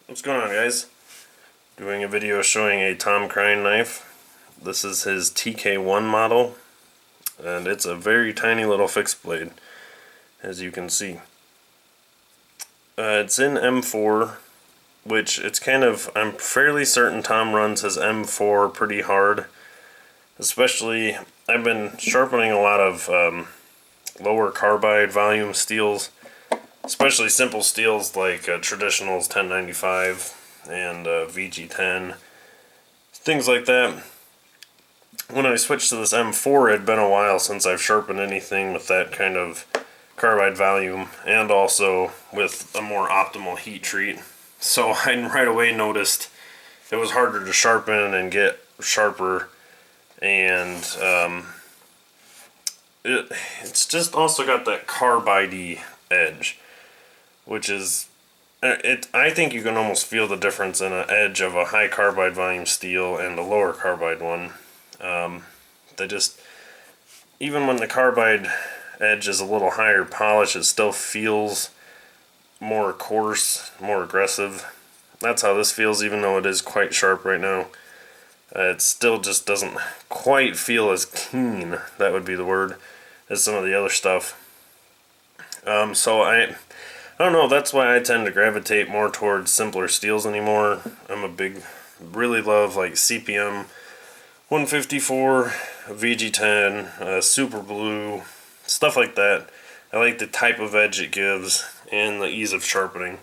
What's going on, guys? Doing a video showing a Tom Krein knife. This is his TK-1 model, and it's a very tiny little fixed blade, as you can see. It's in M4, which it's kind of, I'm fairly certain Tom runs his M4 pretty hard. Especially, I've been sharpening a lot of lower carbide volume steels, especially simple steels like Traditional's 1095 and VG10, things like that. When I switched to this M4, it had been a while since I've sharpened anything with that kind of carbide volume, and also with a more optimal heat treat. So I right away noticed it was harder to sharpen and get sharper, and it's just also got that carbide-y edge, which is, I think you can almost feel the difference in an edge of a high carbide volume steel and a lower carbide one. They just, even when the carbide edge is a little higher polish, it still feels more coarse, more aggressive. That's how this feels, even though it is quite sharp right now. It still just doesn't quite feel as keen, that would be the word, as some of the other stuff. So I don't know, that's why I tend to gravitate more towards simpler steels anymore. I'm a big, really love like CPM 154, VG10, Super Blue, stuff like that. I like the type of edge it gives and the ease of sharpening.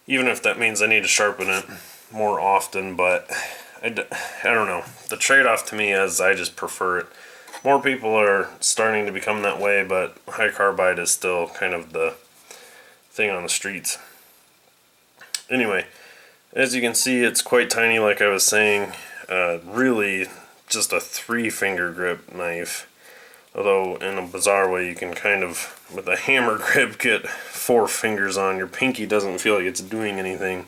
Even if that means I need to sharpen it more often, but I don't know. The trade-off to me is I just prefer it. More people are starting to become that way, but high carbide is still kind of the thing on the streets. Anyway, as you can see, it's quite tiny, like I was saying. Really just a 3-finger grip knife. Although in a bizarre way, you can kind of, with a hammer grip, get 4 fingers on. Your pinky doesn't feel like it's doing anything.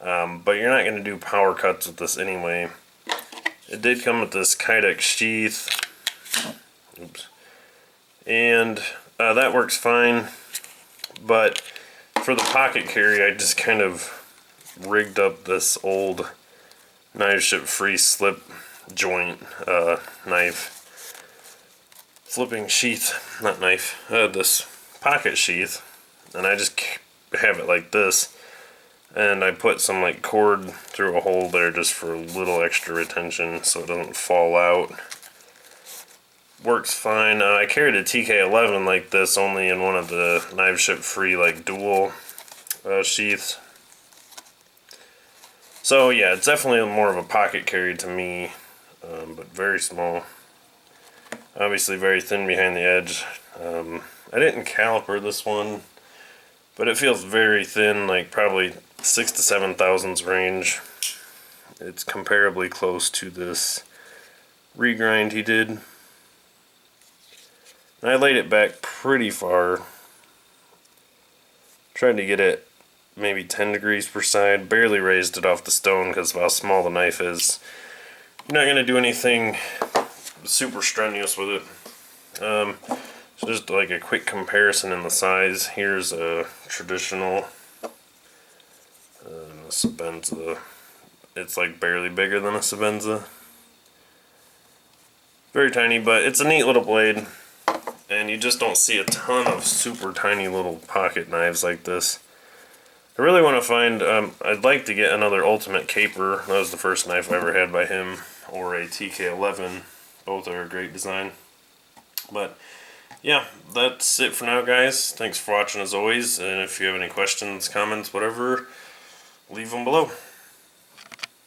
But you're not going to do power cuts with this anyway. It did come with this Kydex sheath. Oops. And that works fine. But for the pocket carry, I just kind of rigged up this old knife ship free slip joint knife. Flipping sheath, not knife, this pocket sheath. And I just have it like this. And I put some like cord through a hole there just for a little extra retention so it doesn't fall out. Works fine. I carried a TK-11 like this, only in one of the knife ship free like dual sheaths. So yeah, it's definitely more of a pocket carry to me, but very small. Obviously very thin behind the edge. I didn't caliper this one, but it feels very thin, like probably 6 to 7 thousandths range. It's comparably close to this regrind he did. And I laid it back pretty far. Tried to get it maybe 10 degrees per side. Barely raised it off the stone because of how small the knife is. You're not going to do anything super strenuous with it. So just like a quick comparison in the size. Here's a Traditional. A Sebenza. It's like barely bigger than a Sebenza. Very tiny, but it's a neat little blade. And you just don't see a ton of super tiny little pocket knives like this. I really want to find, I'd like to get another Ultimate Caper. That was the first knife I ever had by him. Or a TK-11. Both are a great design. But yeah, that's it for now, guys. Thanks for watching as always. And if you have any questions, comments, whatever, leave them below.